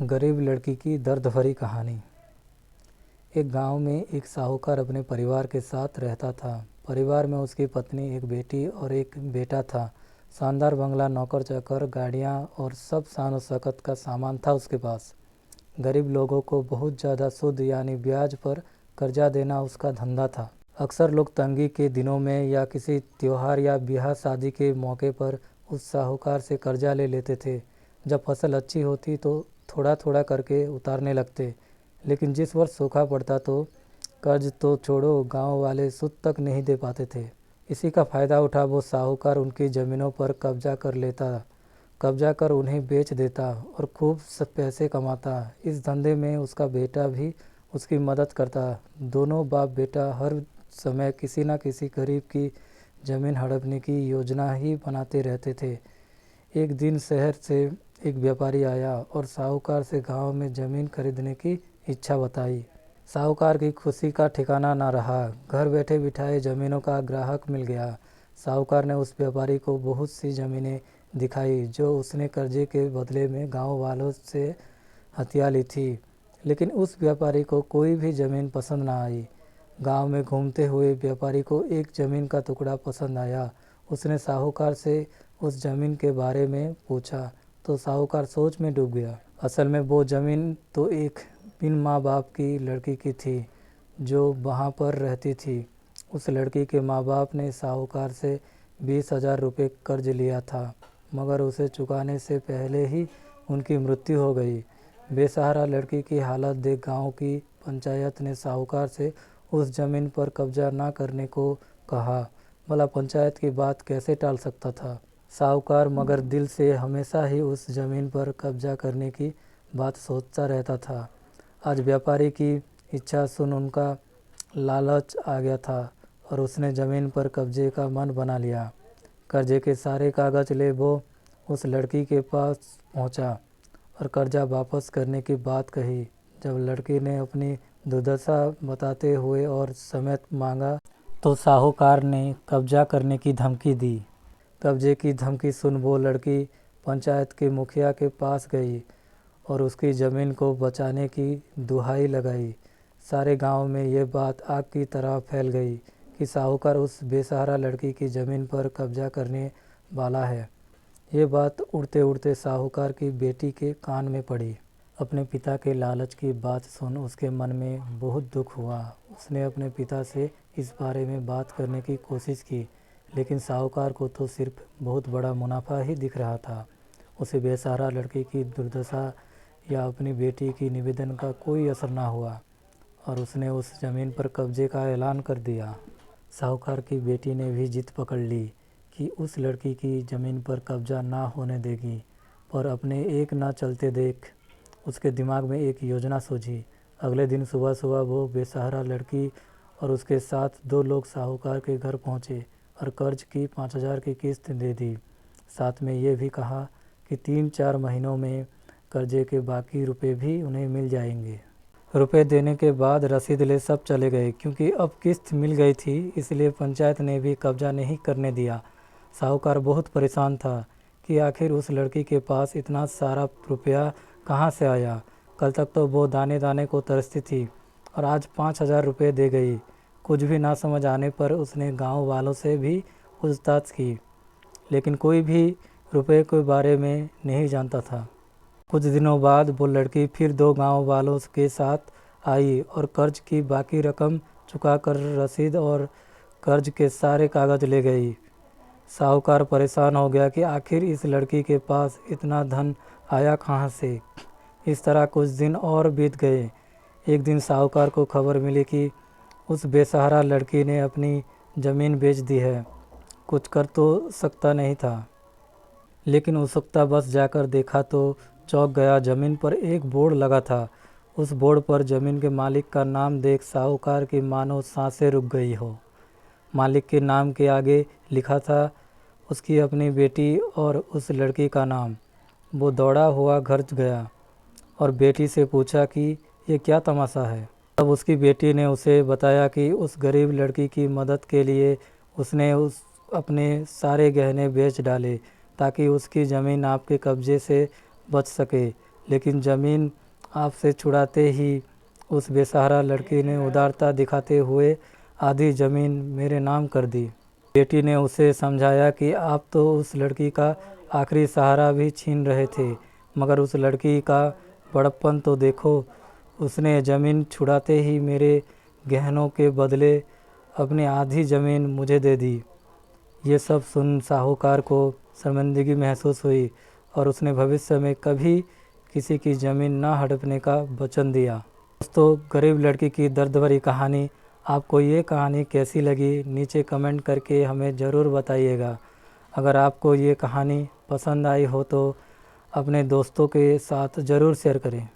गरीब लड़की की दर्द भरी कहानी। एक गांव में एक साहूकार अपने परिवार के साथ रहता था। परिवार में उसकी पत्नी, एक बेटी और एक बेटा था। शानदार बंगला, नौकर चाकर, गाड़ियां और सब शान और शौकत का सामान था उसके पास। गरीब लोगों को बहुत ज़्यादा शुद्ध यानी ब्याज पर कर्जा देना उसका धंधा था। अक्सर लोग तंगी के दिनों में या किसी त्योहार या ब्याह शादी के मौके पर उस साहूकार से कर्जा ले लेते थे। जब फसल अच्छी होती तो थोड़ा थोड़ा करके उतारने लगते, लेकिन जिस वर्ष सूखा पड़ता तो कर्ज तो छोड़ो, गांव वाले सुध तक नहीं दे पाते थे। इसी का फ़ायदा उठा वो साहूकार उनकी ज़मीनों पर कब्जा कर लेता, कब्जा कर उन्हें बेच देता और खूब पैसे कमाता। इस धंधे में उसका बेटा भी उसकी मदद करता। दोनों बाप बेटा हर समय किसी न किसी गरीब की ज़मीन हड़पने की योजना ही बनाते रहते थे। एक दिन शहर से एक व्यापारी आया और साहूकार से गांव में ज़मीन खरीदने की इच्छा बताई। साहूकार की खुशी का ठिकाना न रहा। घर बैठे बिठाए ज़मीनों का ग्राहक मिल गया। साहूकार ने उस व्यापारी को बहुत सी ज़मीनें दिखाई जो उसने कर्जे के बदले में गांव वालों से हथिया ली थी, लेकिन उस व्यापारी को कोई भी ज़मीन पसंद न आई। गांव में घूमते हुए व्यापारी को एक ज़मीन का टुकड़ा पसंद आया। उसने साहूकार से उस ज़मीन के बारे में पूछा तो साहूकार सोच में डूब गया। असल में वो ज़मीन तो एक बिन माँ बाप की लड़की की थी जो वहाँ पर रहती थी। उस लड़की के माँ बाप ने साहूकार से 20,000 रुपये कर्ज लिया था, मगर उसे चुकाने से पहले ही उनकी मृत्यु हो गई। बेसहारा लड़की की हालत देख गांव की पंचायत ने साहूकार से उस ज़मीन पर कब्जा न करने को कहा। भला पंचायत की बात कैसे टाल सकता था साहूकार, मगर दिल से हमेशा ही उस ज़मीन पर कब्जा करने की बात सोचता रहता था। आज व्यापारी की इच्छा सुन उनका लालच आ गया था और उसने ज़मीन पर कब्जे का मन बना लिया। कर्जे के सारे कागज़ ले वो उस लड़की के पास पहुंचा और कर्जा वापस करने की बात कही। जब लड़की ने अपनी दुर्दशा बताते हुए और समय मांगा तो साहूकार ने कब्जा करने की धमकी दी। कब्जे की धमकी सुन वो लड़की पंचायत के मुखिया के पास गई और उसकी ज़मीन को बचाने की दुहाई लगाई। सारे गांव में ये बात आग की तरह फैल गई कि साहूकार उस बेसहारा लड़की की ज़मीन पर कब्जा करने वाला है। ये बात उड़ते उड़ते साहूकार की बेटी के कान में पड़ी। अपने पिता के लालच की बात सुन उसके मन में बहुत दुख हुआ। उसने अपने पिता से इस बारे में बात करने की कोशिश की, लेकिन साहूकार को तो सिर्फ बहुत बड़ा मुनाफा ही दिख रहा था। उसे बेसहारा लड़की की दुर्दशा या अपनी बेटी की निवेदन का कोई असर ना हुआ और उसने उस ज़मीन पर कब्जे का ऐलान कर दिया। साहूकार की बेटी ने भी जिद पकड़ ली कि उस लड़की की ज़मीन पर कब्जा ना होने देगी, पर अपने एक ना चलते देख उसके दिमाग में एक योजना सूझी। अगले दिन सुबह सुबह वो बेसहारा लड़की और उसके साथ 2 लोग साहूकार के घर पहुँचे और कर्ज की 5,000 की किस्त दे दी। साथ में ये भी कहा कि 3-4 महीनों में कर्जे के बाकी रुपए भी उन्हें मिल जाएंगे। रुपए देने के बाद रसीद ले सब चले गए। क्योंकि अब किस्त मिल गई थी, इसलिए पंचायत ने भी कब्जा नहीं करने दिया। साहूकार बहुत परेशान था कि आखिर उस लड़की के पास इतना सारा रुपया कहाँ से आया। कल तक तो वो दाने दाने को तरसती थी और आज 5,000 रुपये दे गई। कुछ भी ना समझ आने पर उसने गांव वालों से भी पूछताछ की, लेकिन कोई भी रुपये के बारे में नहीं जानता था। कुछ दिनों बाद वो लड़की फिर 2 गांव वालों के साथ आई और कर्ज की बाकी रकम चुकाकर रसीद और कर्ज के सारे कागज़ ले गई। साहूकार परेशान हो गया कि आखिर इस लड़की के पास इतना धन आया कहाँ से। इस तरह कुछ दिन और बीत गए। एक दिन साहूकार को खबर मिली कि उस बेसहारा लड़की ने अपनी ज़मीन बेच दी है। कुछ कर तो सकता नहीं था, लेकिन उत्सुकता बस जाकर देखा तो चौंक गया। ज़मीन पर एक बोर्ड लगा था। उस बोर्ड पर ज़मीन के मालिक का नाम देख साहूकार की मानो सांसें रुक गई हो। मालिक के नाम के आगे लिखा था उसकी अपनी बेटी और उस लड़की का नाम। वो दौड़ा हुआ घर गया और बेटी से पूछा कि ये क्या तमाशा है। तब उसकी बेटी ने उसे बताया कि उस गरीब लड़की की मदद के लिए उसने अपने सारे गहने बेच डाले ताकि उसकी ज़मीन आपके कब्ज़े से बच सके। लेकिन ज़मीन आपसे छुड़ाते ही उस बेसहारा लड़की ने उदारता दिखाते हुए आधी ज़मीन मेरे नाम कर दी। बेटी ने उसे समझाया कि आप तो उस लड़की का आखिरी सहारा भी छीन रहे थे, मगर उस लड़की का बड़प्पन तो देखो, उसने ज़मीन छुड़ाते ही मेरे गहनों के बदले अपनी आधी ज़मीन मुझे दे दी। ये सब सुन साहूकार को शर्मिंदगी महसूस हुई और उसने भविष्य में कभी किसी की ज़मीन ना हड़पने का वचन दिया। दोस्तों, गरीब लड़की की दर्द भरी कहानी, आपको ये कहानी कैसी लगी नीचे कमेंट करके हमें ज़रूर बताइएगा। अगर आपको ये कहानी पसंद आई हो तो अपने दोस्तों के साथ ज़रूर शेयर करें।